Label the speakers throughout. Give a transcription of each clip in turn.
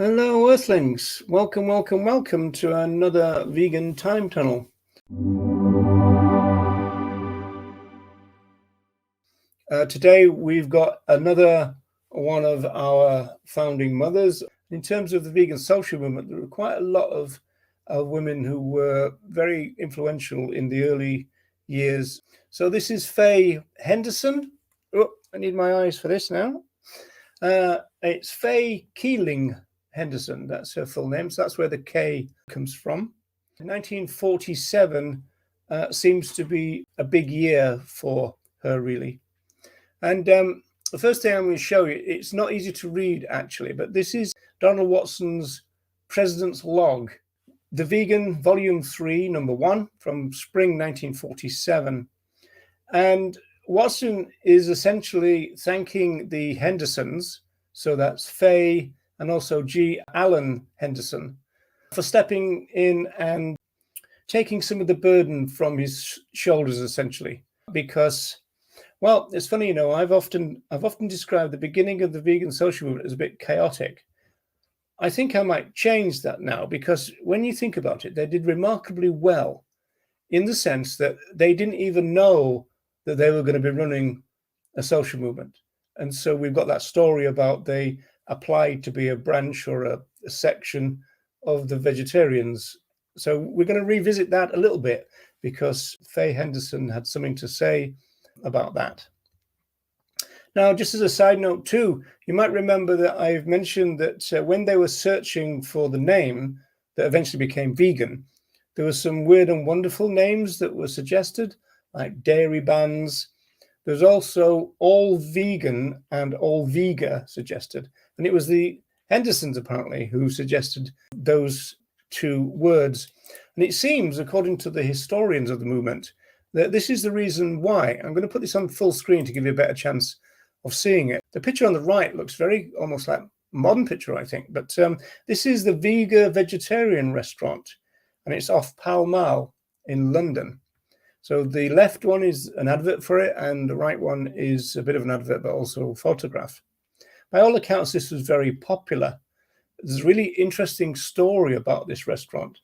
Speaker 1: Hello, Earthlings. Welcome, welcome, welcome to another vegan time tunnel. Today, we've got another one of our founding mothers. In terms of the vegan social movement, there were quite a lot of women who were very influential in the early years. So this is Fay Henderson. Oh, I need my eyes for this now. It's Fay Henderson. That's her full name. So that's where the K comes from. 1947 seems to be a big year for her, really. And the first thing I'm going to show you, it's not easy to read, actually, but this is Donald Watson's President's Log, The Vegan, Volume 3, Number 1, from spring 1947. And Watson is essentially thanking the Hendersons, so that's Fay and also G. Allan Henderson, for stepping in and taking some of the burden from his shoulders, essentially. Because, well, it's funny, I've often described the beginning of the vegan social movement as a bit chaotic. I think I might change that now, because when you think about it, they did remarkably well in the sense that they didn't even know that they were going to be running a social movement. And so we've got that story about they applied to be a branch or a section of the vegetarians. So we're going to revisit that a little bit because Fay Henderson had something to say about that. Now, just as a side note too, you might remember that I've mentioned that when they were searching for the name that eventually became vegan, there were some weird and wonderful names that were suggested, like dairy bans. There's also all vegan and all vega suggested. And it was the Hendersons, apparently, who suggested those two words. And it seems, according to the historians of the movement, that this is the reason why. I'm going to put this on full screen to give you a better chance of seeing it. The picture on the right looks very almost like a modern picture, I think. But this is the Vega Vegetarian Restaurant, and it's off Pall Mall in London. So the left one is an advert for it, and the right one is a bit of an advert, but also a photograph. By all accounts, this was very popular. There's a really interesting story about this restaurant.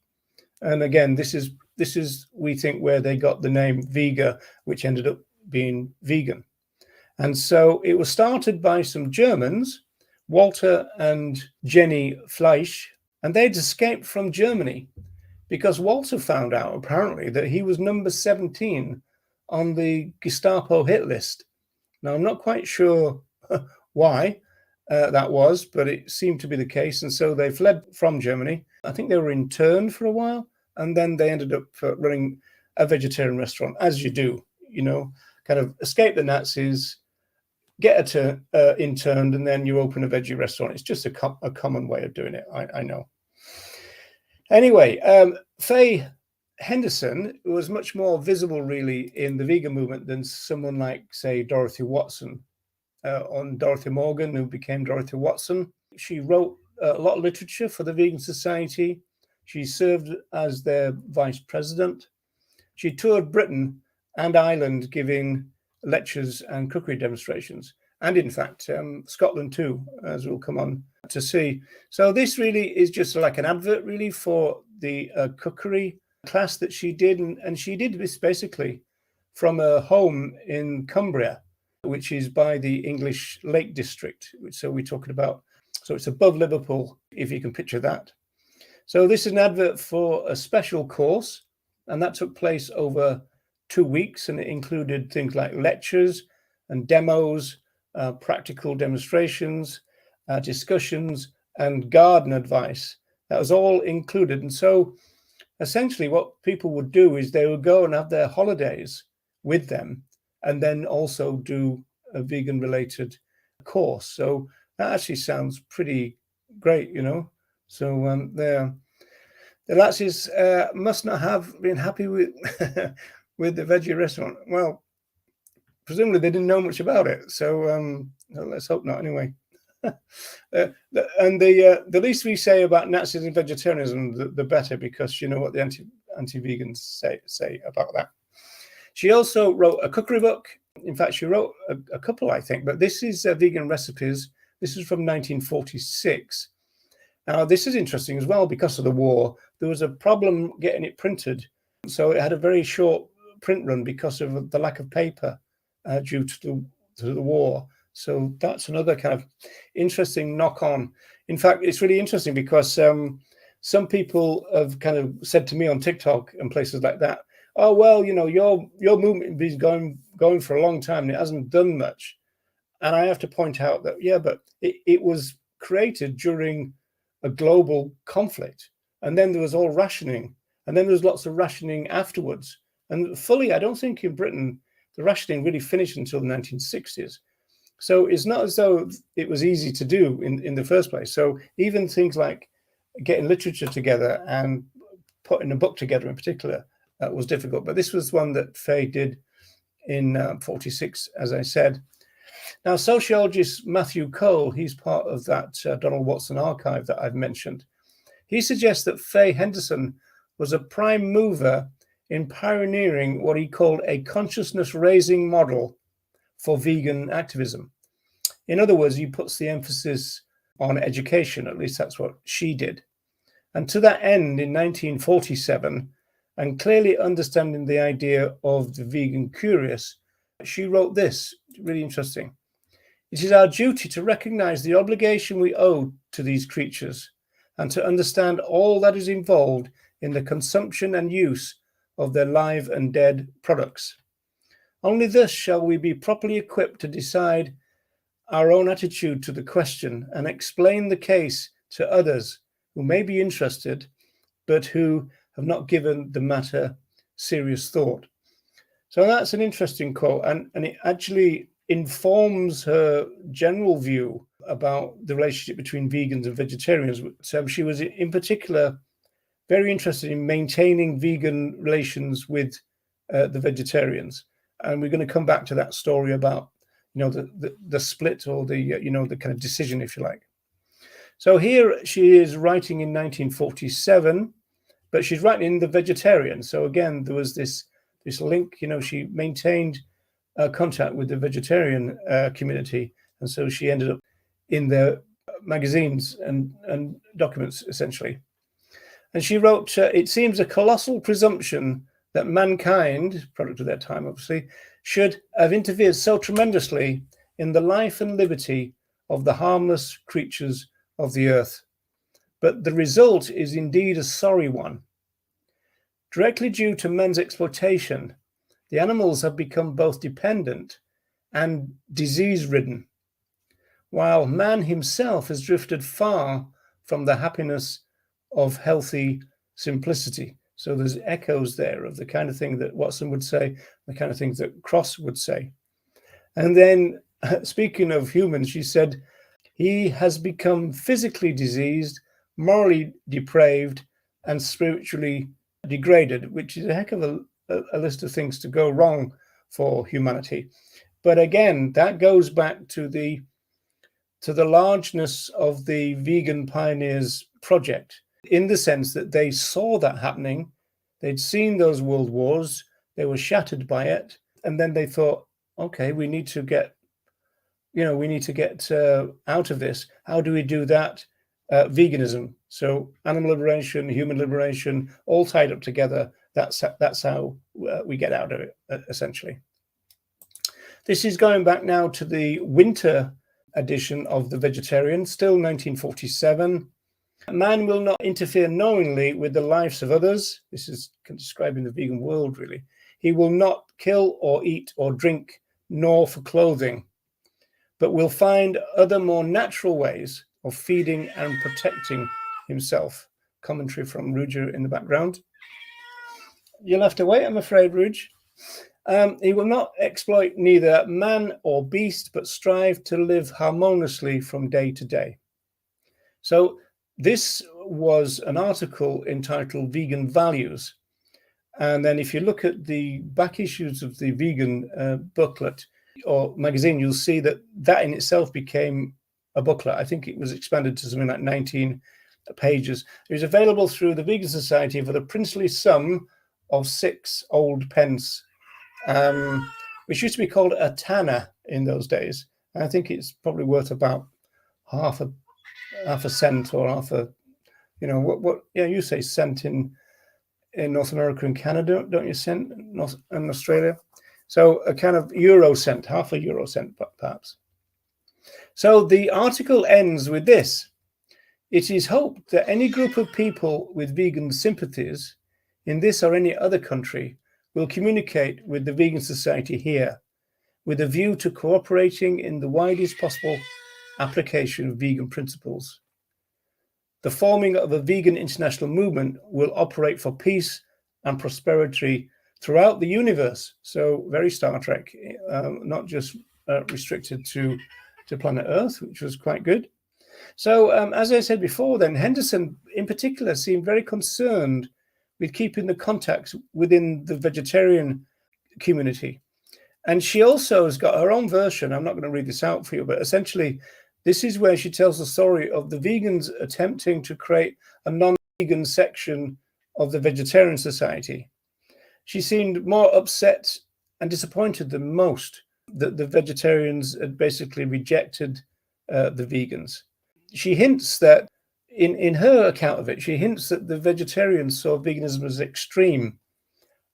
Speaker 1: And again, this is we think where they got the name Vega, which ended up being vegan. And so it was started by some Germans, Walter and Jenny Fleisch, and they'd escaped from Germany because Walter found out, apparently, that he was number 17 on the Gestapo hit list. Now, I'm not quite sure why that was, but it seemed to be the case. And so they fled from Germany. I think they were interned for a while, and then they ended up running a vegetarian restaurant, as you do, kind of escape the Nazis, get interned, and then you open a veggie restaurant. It's just a common way of doing it, I know. Anyway, Fay Henderson was much more visible, really, in the vegan movement than someone like, say, Dorothy Watson, on Dorothy Morgan, who became Dorothy Watson. She wrote a lot of literature for the Vegan Society. She served as their vice president. She toured Britain and Ireland giving lectures and cookery demonstrations, and in fact Scotland too, as we'll come on to see. So this really is just like an advert, really, for the cookery class that she did, and she did this basically from a home in Cumbria, which is by the English Lake District. So we're talking about, so it's above Liverpool, if you can picture that. So this is an advert for a special course, and that took place over 2 weeks, and it included things like lectures and demos, practical demonstrations, discussions, and garden advice. That was all included. And so essentially what people would do is they would go and have their holidays with them and then also do a vegan related course. So that actually sounds pretty great, So the lassies must not have been happy with with the veggie restaurant. Well, presumably they didn't know much about it. So let's hope not anyway. And the least we say about Nazis and vegetarianism, the better, because you know what the anti-vegans say about that. She also wrote a cookery book. In fact, she wrote a couple, I think, but this is Vegan Recipes. This is from 1946. Now, this is interesting as well. Because of the war, there was a problem getting it printed. So it had a very short print run because of the lack of paper due to the war. So that's another kind of interesting knock on. In fact, it's really interesting because some people have kind of said to me on TikTok and places like that, oh, well, you know, your movement has been going for a long time and it hasn't done much. And I have to point out that, yeah, but it was created during a global conflict. And then there was all rationing. And then there was lots of rationing afterwards. And fully, I don't think in Britain, the rationing really finished until the 1960s. So it's not as though it was easy to do in the first place. So even things like getting literature together and putting a book together in particular was difficult. But this was one that Fay did in 46, as I said. Now, sociologist Matthew Cole, he's part of that Donald Watson archive that I've mentioned. He suggests that Fay Henderson was a prime mover in pioneering what he called a consciousness-raising model for vegan activism. In other words, he puts the emphasis on education, at least that's what she did. And to that end, in 1947, and clearly understanding the idea of the vegan curious, she wrote this, really interesting. It is our duty to recognize the obligation we owe to these creatures and to understand all that is involved in the consumption and use of their live and dead products. Only thus shall we be properly equipped to decide our own attitude to the question and explain the case to others who may be interested, but who have not given the matter serious thought. So that's an interesting quote, and it actually informs her general view about the relationship between vegans and vegetarians. So she was in particular very interested in maintaining vegan relations with the vegetarians. And we're going to come back to that story about, you know, the split or the, you know, the kind of decision, if you like. So here she is writing in 1947, but she's writing in The Vegetarian. So again, there was this link, you know, she maintained contact with the vegetarian community. And so she ended up in their magazines and documents, essentially. And she wrote, it seems a colossal presumption that mankind, product of their time, obviously, should have interfered so tremendously in the life and liberty of the harmless creatures of the earth. But the result is indeed a sorry one. Directly due to men's exploitation, the animals have become both dependent and disease-ridden, while man himself has drifted far from the happiness of healthy simplicity. So there's echoes there of the kind of thing that Watson would say, the kind of things that Cross would say. And then, speaking of humans, she said, he has become physically diseased, morally depraved, and spiritually degraded, which is a heck of a list of things to go wrong for humanity. But again, that goes back to the largeness of the Vegan Pioneers project, in the sense that they saw that happening, they'd seen those world wars, they were shattered by it, and then they thought, okay, we need to get out of this. How do we do that? Veganism. So animal liberation, human liberation, all tied up together. That's how we get out of it, essentially. This is going back now to the winter edition of The Vegetarian, still 1947. Man will not interfere knowingly with the lives of others. This is describing the vegan world, really. He will not kill or eat or drink, nor for clothing, but will find other more natural ways of feeding and protecting himself. Commentary from Ruja in the background. You'll have to wait, I'm afraid, Ruj. He will not exploit neither man or beast, but strive to live harmoniously from day to day. So this was an article entitled Vegan Values. And then if you look at the back issues of the vegan booklet or magazine, you'll see that in itself became a booklet. I think it was expanded to something like 19 pages. It was available through the Vegan Society for the princely sum of 6 old pence, which used to be called a tanner in those days. And I think it's probably worth about half a half a cent or half a, what yeah, you say cent in North America and Canada, don't you? Cent in Australia. So a kind of euro cent, half a euro cent perhaps. So the article ends with this: it is hoped that any group of people with vegan sympathies in this or any other country will communicate with the Vegan Society here with a view to cooperating in the widest possible application of vegan principles. The forming of a vegan international movement will operate for peace and prosperity throughout the universe. So very Star Trek, not just restricted to planet Earth, which was quite good. So as I said before, then Henderson in particular seemed very concerned with keeping the contacts within the vegetarian community. And she also has got her own version. I'm not going to read this out for you, but essentially this is where she tells the story of the vegans attempting to create a non-vegan section of the Vegetarian Society. She seemed more upset and disappointed than most that the vegetarians had basically rejected the vegans. She hints that, in her account of it, she hints that the vegetarians saw veganism as extreme.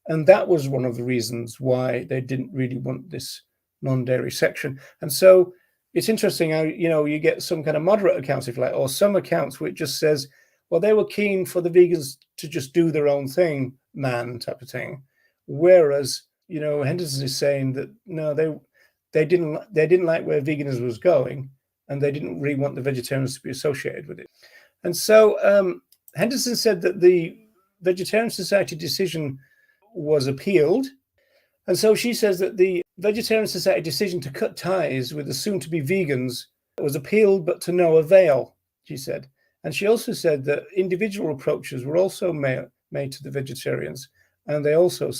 Speaker 1: And that was one of the reasons why they didn't really want this non-dairy section. And so it's interesting how, you get some kind of moderate accounts, if you like, or some accounts which just says, well, they were keen for the vegans to just do their own thing, man, type of thing. Whereas, Henderson is saying that, no, they didn't like where veganism was going, and they didn't really want the vegetarians to be associated with it. And so Henderson said that the Vegetarian Society decision was appealed. And so she says that the Vegetarian Society decision to cut ties with the soon-to-be vegans was appealed, but to no avail, she said. And she also said that individual approaches were also made to the vegetarians, and they also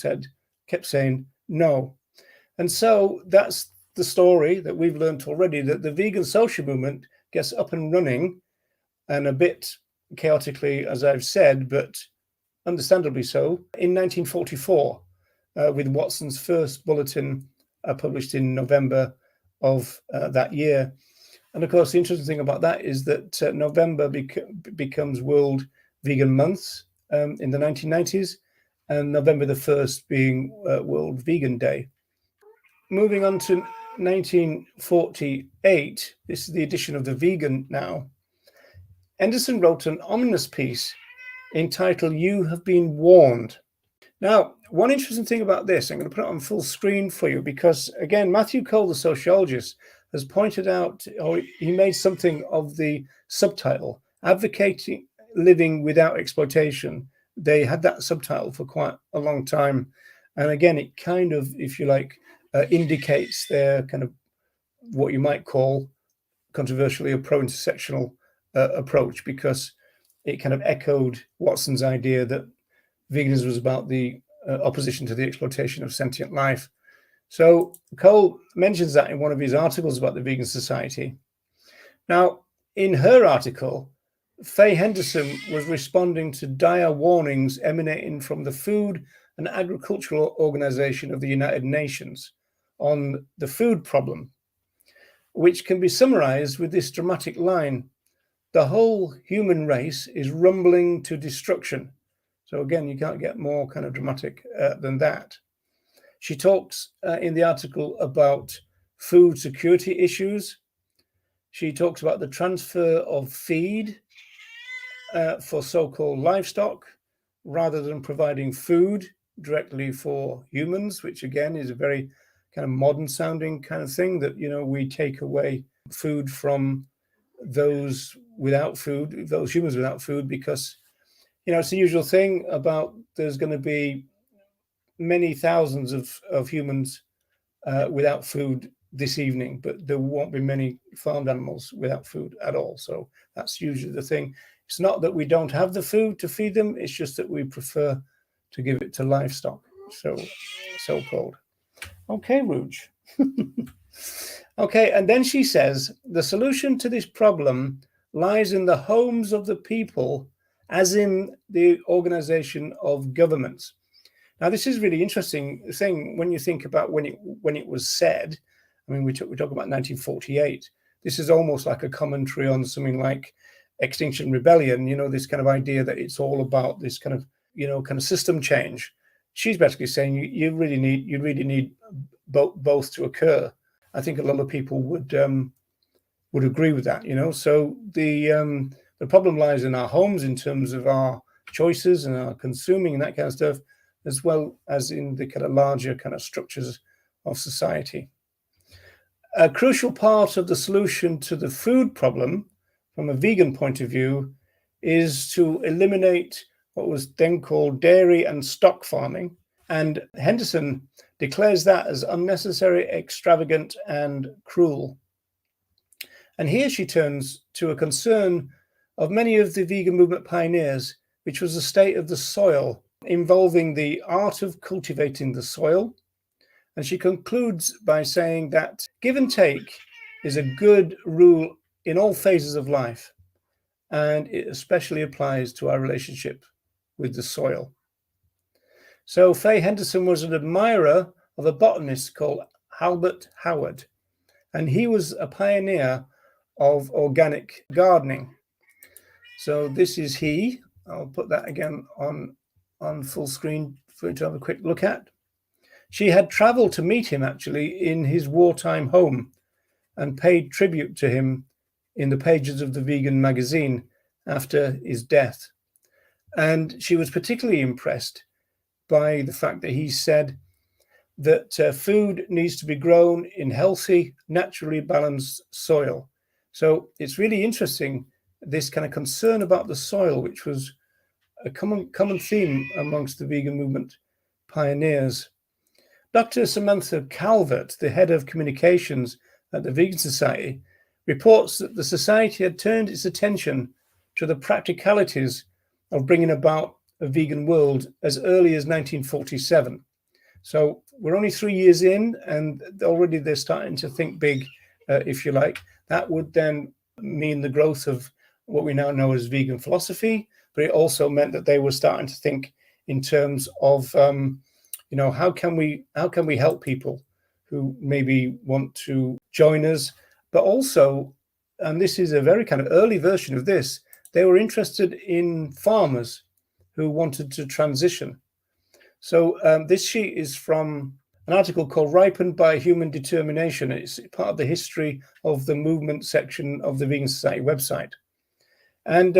Speaker 1: kept saying no. And so that's the story that we've learned already, that the vegan social movement gets up and running, and a bit chaotically, as I've said, but understandably so, in 1944, with Watson's first bulletin published in November of that year. And of course, the interesting thing about that is that November becomes World Vegan Month in the 1990s, and November the 1st being World Vegan Day. Moving on to 1948, this is the edition of The Vegan now. Henderson wrote an ominous piece entitled "You Have Been Warned." Now, one interesting thing about this, I'm going to put it on full screen for you, because again, Matthew Cole, the sociologist, has pointed out, or he made something of the subtitle, Advocating Living Without Exploitation. They had that subtitle for quite a long time. And again, it kind of, if you like, indicates their kind of what you might call controversially a pro-intersectional approach, because it kind of echoed Watson's idea that veganism was about the opposition to the exploitation of sentient life. So Cole mentions that in one of his articles about the Vegan Society. Now, in her article, Fay Henderson was responding to dire warnings emanating from the Food and Agricultural Organization of the United Nations on the food problem, which can be summarized with this dramatic line: the whole human race is rumbling to destruction. So again, you can't get more kind of dramatic than that. She talks in the article about food security issues. She talks about the transfer of feed for so-called livestock, rather than providing food directly for humans, which again is a very kind of modern sounding kind of thing, that, we take away food from those without food, those humans without food, because, it's the usual thing about there's going to be many thousands of humans without food this evening, but there won't be many farmed animals without food at all. So that's usually the thing. It's not that we don't have the food to feed them, it's just that we prefer to give it to livestock, so-called. Okay, Rouge. Okay, and then she says, the solution to this problem lies in the homes of the people, as in the organization of governments. Now, this is really interesting thing when you think about when it was said. I mean, we talk about 1948. this is almost like a commentary on something like Extinction Rebellion, this kind of idea that it's all about this kind of system change. She's basically saying you really need both to occur. I think a lot of people would agree with that, So the problem lies in our homes in terms of our choices and our consuming and that kind of stuff, as well as in the kind of larger kind of structures of society. A crucial part of the solution to the food problem from a vegan point of view is to eliminate what was then called dairy and stock farming. And Henderson declares that as unnecessary, extravagant, and cruel. And here she turns to a concern of many of the vegan movement pioneers, which was the state of the soil, involving the art of cultivating the soil. And she concludes by saying that give and take is a good rule in all phases of life, and it especially applies to our relationship with the soil. So Fay Henderson was an admirer of a botanist called Albert Howard, and he was a pioneer of organic gardening. So this is he. I'll put that again on full screen for you to have a quick look at. She had traveled to meet him actually in his wartime home and paid tribute to him in the pages of the vegan magazine after his death. And she was particularly impressed by the fact that he said that food needs to be grown in healthy, naturally balanced soil. So it's really interesting, this kind of concern about the soil, which was a common theme amongst the vegan movement pioneers. Dr. Samantha Calvert, the head of communications at the Vegan Society, reports that the society had turned its attention to the practicalities of bringing about a vegan world as early as 1947. So we're only 3 years in, and already they're starting to think big, if you like. That would then mean the growth of what we now know as vegan philosophy, but it also meant that they were starting to think in terms of, how can we help people who maybe want to join us, but also, and this is a very kind of early version of this, they were interested in farmers who wanted to transition. So this sheet is from an article called Ripened by Human Determination. It's part of the history of the movement section of the Vegan Society website. And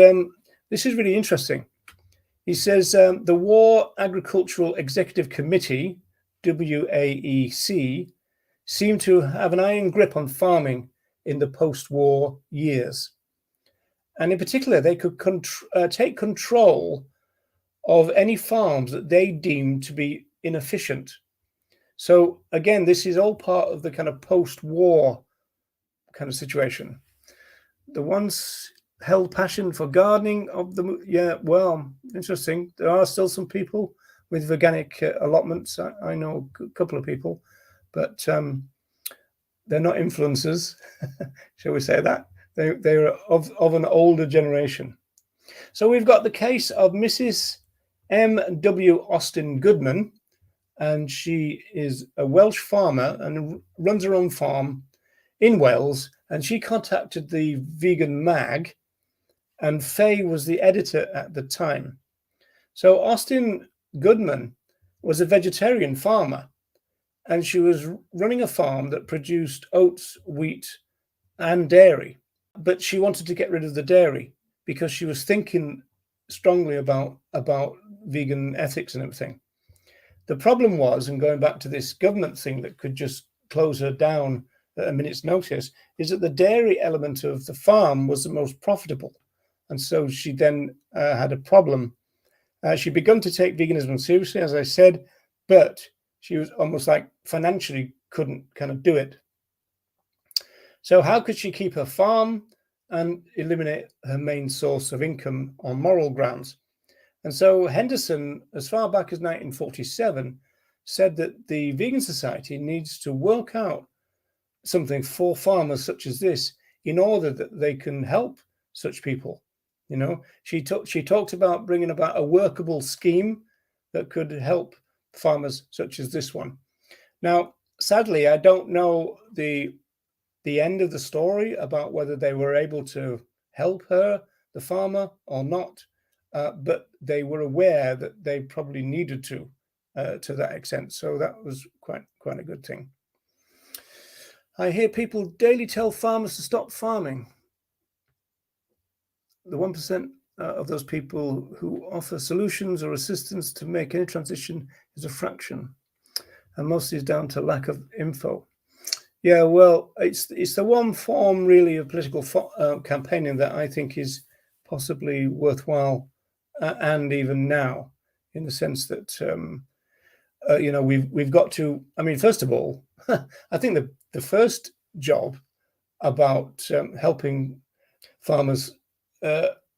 Speaker 1: this is really interesting. He says, the War Agricultural Executive Committee, WAEC, seemed to have an iron grip on farming in the post-war years. And in particular, they could take control of any farms that they deemed to be inefficient. So again, this is all part of the kind of post-war kind of situation. The once held passion for gardening of interesting. There are still some people with organic allotments. I know a couple of people, but they're not influencers, shall we say that? They're of an older generation. So we've got the case of Mrs. M.W. Austin Goodman, and she is a Welsh farmer and runs her own farm in Wales, and she contacted the Vegan Mag, and Fay was the editor at the time. So Austin Goodman was a vegetarian farmer, and she was running a farm that produced oats, wheat, and dairy. But she wanted to get rid of the dairy because she was thinking strongly about vegan ethics and everything. The problem was, and going back to this government thing that could just close her down at a minute's notice, is that the dairy element of the farm was the most profitable. And so she then had a problem. She'd begun to take veganism seriously, as I said, but she was almost like financially couldn't kind of do it. So how could she keep her farm and eliminate her main source of income on moral grounds? And so Henderson, as far back as 1947, said that the Vegan Society needs to work out something for farmers such as this in order that they can help such people. She talked about bringing about a workable scheme that could help farmers such as this one. Now, sadly, I don't know the the end of the story about whether they were able to help her, the farmer, or not. But they were aware that they probably needed to that extent. So that was quite a good thing. I hear people daily tell farmers to stop farming. The 1% of those people who offer solutions or assistance to make any transition is a fraction, and mostly is down to lack of info. Yeah, well, it's the one form really of political campaigning that I think is possibly worthwhile, and even now, in the sense that we've got to. I mean, first of all, I think the first job about helping farmers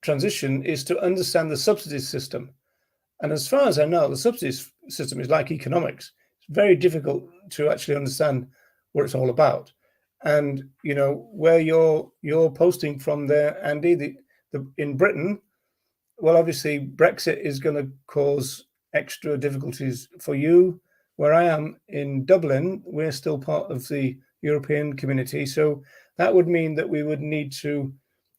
Speaker 1: transition is to understand the subsidy system. And as far as I know, the subsidy system is like economics. It's very difficult to actually understand what it's all about. And where you're posting from there, Andy, in Britain, well, obviously Brexit is going to cause extra difficulties for you. Where I am in Dublin, we're still part of the European community, so that would mean that we would need to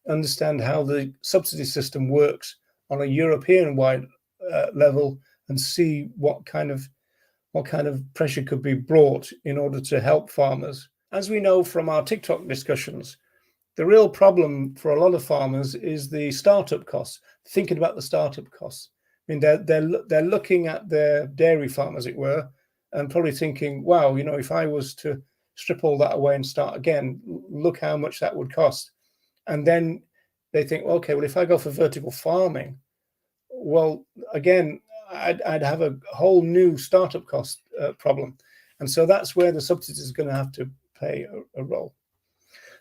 Speaker 1: understand how the subsidy system works on a European-wide level and see what kind of pressure could be brought in order to help farmers. As we know from our TikTok discussions, the real problem for a lot of farmers is the startup costs. Thinking about the startup costs. I mean, they're looking at their dairy farm, as it were, and probably thinking, wow, if I was to strip all that away and start again, look how much that would cost. And then they think, okay, well, if I go for vertical farming, well, again, I'd have a whole new startup cost problem. And so that's where the subsidies is going to have to play a role.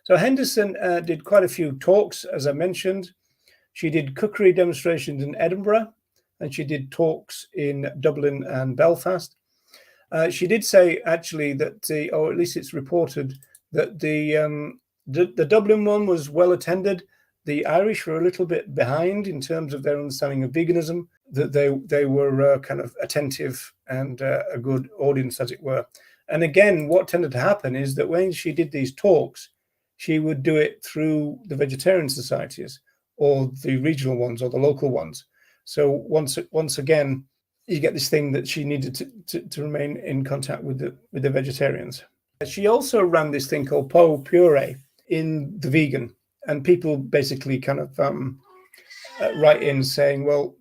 Speaker 1: So Henderson did quite a few talks, as I mentioned. She did cookery demonstrations in Edinburgh, and she did talks in Dublin and Belfast. She did say, actually, that or at least it's reported, that the Dublin one was well attended. The Irish were a little bit behind in terms of their understanding of veganism, that they were kind of attentive and a good audience, as it were. And again, what tended to happen is that when she did these talks, she would do it through the vegetarian societies or the regional ones or the local ones. So once again, you get this thing that she needed to remain in contact with the vegetarians. She also ran this thing called Po Puree in the vegan, and people basically kind of write in saying, well,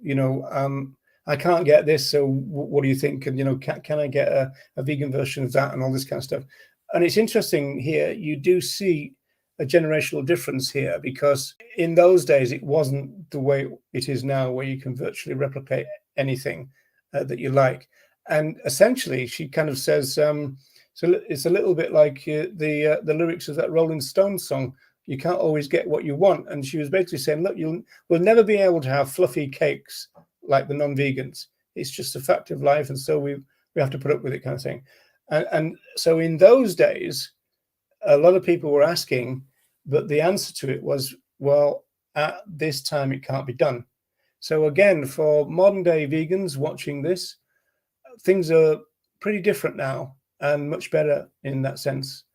Speaker 1: I can't get this, so what do you think? And can I get a vegan version of that and all this kind of stuff? And it's interesting here, you do see a generational difference here, because in those days it wasn't the way it is now, where you can virtually replicate anything that you like. And essentially she kind of says, so it's a little bit like the lyrics of that Rolling Stones song, you can't always get what you want. And she was basically saying, look, we'll never be able to have fluffy cakes like the non-vegans. It's just a fact of life, and so we have to put up with it, kind of thing. And so in those days, a lot of people were asking, but the answer to it was, well, at this time it can't be done. So again, for modern day vegans watching this, things are pretty different now and much better in that sense.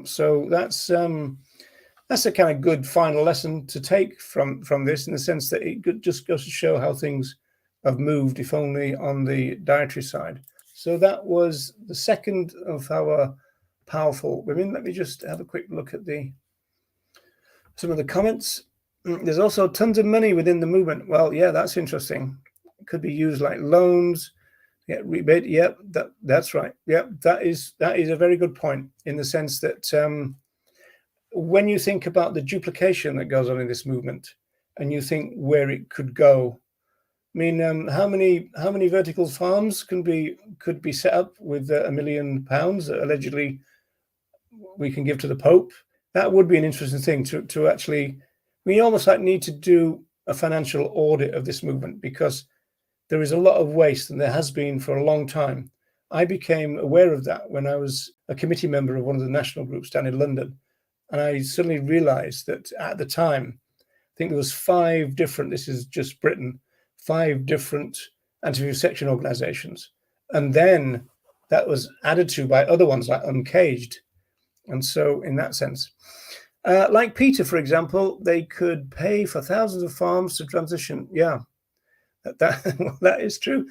Speaker 1: So that's a kind of good final lesson to take from this, in the sense that it just goes to show how things have moved, if only on the dietary side. So that was the second of our powerful women. Let me just have a quick look at some of the comments. There's also tons of money within the movement. Well, yeah, that's interesting. It could be used like loans. Yeah, rebate. Yep, that's right. Yep, that is a very good point, in the sense that when you think about the duplication that goes on in this movement, and you think where it could go, I mean, how many vertical farms could be set up with £1 million that allegedly we can give to the Pope? That would be an interesting thing to actually. We almost need to do a financial audit of this movement, because there is a lot of waste, and there has been for a long time. I became aware of that when I was a committee member of one of the national groups down in London, and I suddenly realised that at the time, I think there was 5 different. This is just Britain. 5 different anti-vivisection organisations, and then that was added to by other ones like Uncaged. And so in that sense, like Peter, for example, they could pay for thousands of farms to transition. Yeah, that is true.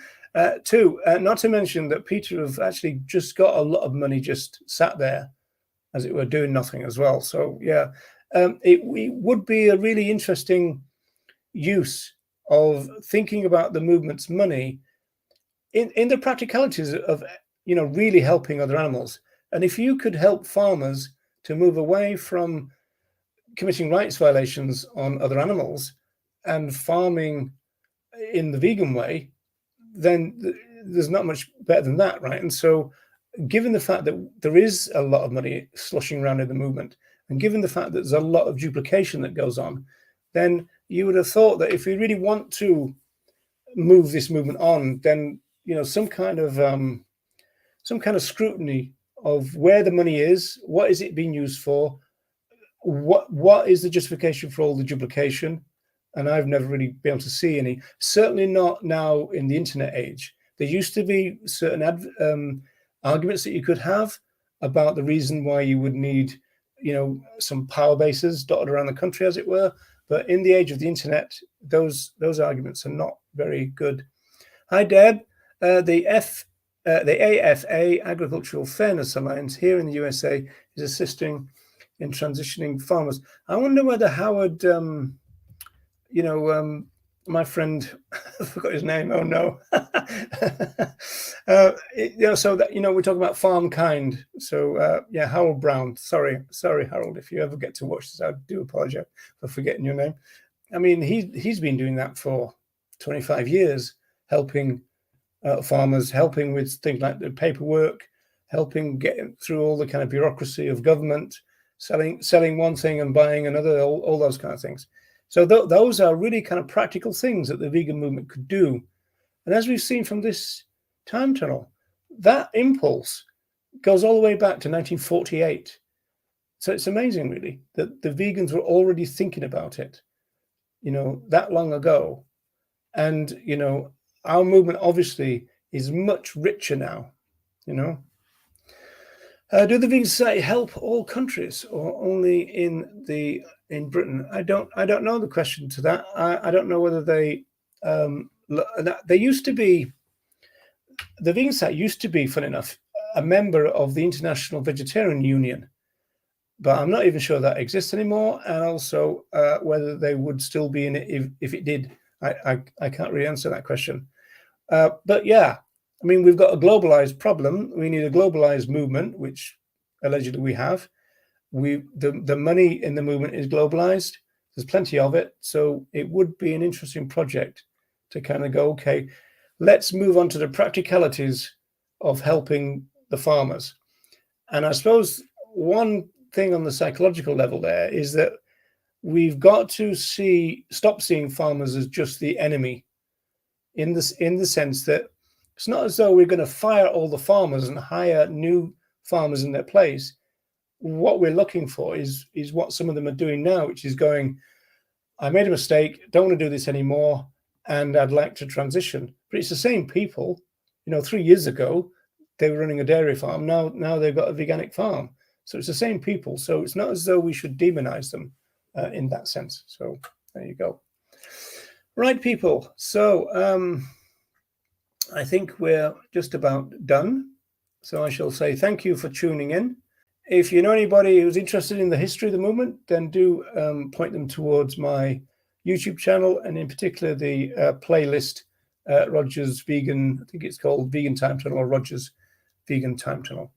Speaker 1: Too, not to mention that Peter have actually just got a lot of money just sat there, as it were, doing nothing as well. So yeah, it would be a really interesting use of thinking about the movement's money in the practicalities of, really helping other animals. And if you could help farmers to move away from committing rights violations on other animals and farming in the vegan way, then there's not much better than that, right? And so, given the fact that there is a lot of money slushing around in the movement, and given the fact that there's a lot of duplication that goes on, then you would have thought that if we really want to move this movement on, then some kind of scrutiny of where the money is, what is it being used for, what is the justification for all the duplication. And I've never really been able to see any, certainly not now in the internet age. There used to be certain arguments that you could have about the reason why you would need, some power bases dotted around the country, as it were. But in the age of the internet, those arguments are not very good. Hi, Deb. The AFA, Agricultural Fairness Alliance, here in the USA, is assisting in transitioning farmers. I wonder whether Howard, my friend, I forgot his name. Oh no. So that we're talking about farm kind. So yeah, Harold Brown. Sorry, Harold. If you ever get to watch this, I do apologize for forgetting your name. I mean, he's been doing that for 25 years, helping farmers, helping with things like the paperwork, helping get through all the kind of bureaucracy of government, selling one thing and buying another, all those kind of things. So those are really kind of practical things that the vegan movement could do. And as we've seen from this time tunnel, that impulse goes all the way back to 1948. So it's amazing, really, that the vegans were already thinking about it, that long ago. And, our movement obviously is much richer now, Do the vegan society help all countries or only in Britain? I don't know the question to that. I don't know whether they used to be, the vegan society used to be, fun enough, a member of the International Vegetarian Union, but I'm not even sure that exists anymore. And also whether they would still be in it if it did. I can't really answer that question. But yeah, I mean, we've got a globalized problem. We need a globalized movement, which allegedly we have. The money in the movement is globalized. There's plenty of it. So it would be an interesting project to kind of go, okay, let's move on to the practicalities of helping the farmers. And I suppose one thing on the psychological level there is that we've got to stop seeing farmers as just the enemy, in the sense that it's not as though we're going to fire all the farmers and hire new farmers in their place. What we're looking for is what some of them are doing now, which is going, I made a mistake, don't want to do this anymore, and I'd like to transition. But it's the same people. 3 years ago, they were running a dairy farm. Now they've got a veganic farm. So it's the same people. So it's not as though we should demonize them in that sense. So there you go. Right, people. So I think we're just about done. So I shall say thank you for tuning in. If you know anybody who's interested in the history of the movement, then do point them towards my YouTube channel, and in particular the playlist, Rogers Vegan, I think it's called Vegan Time Tunnel, or Rogers Vegan Time Tunnel.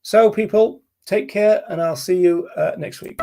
Speaker 1: So people, take care, and I'll see you next week.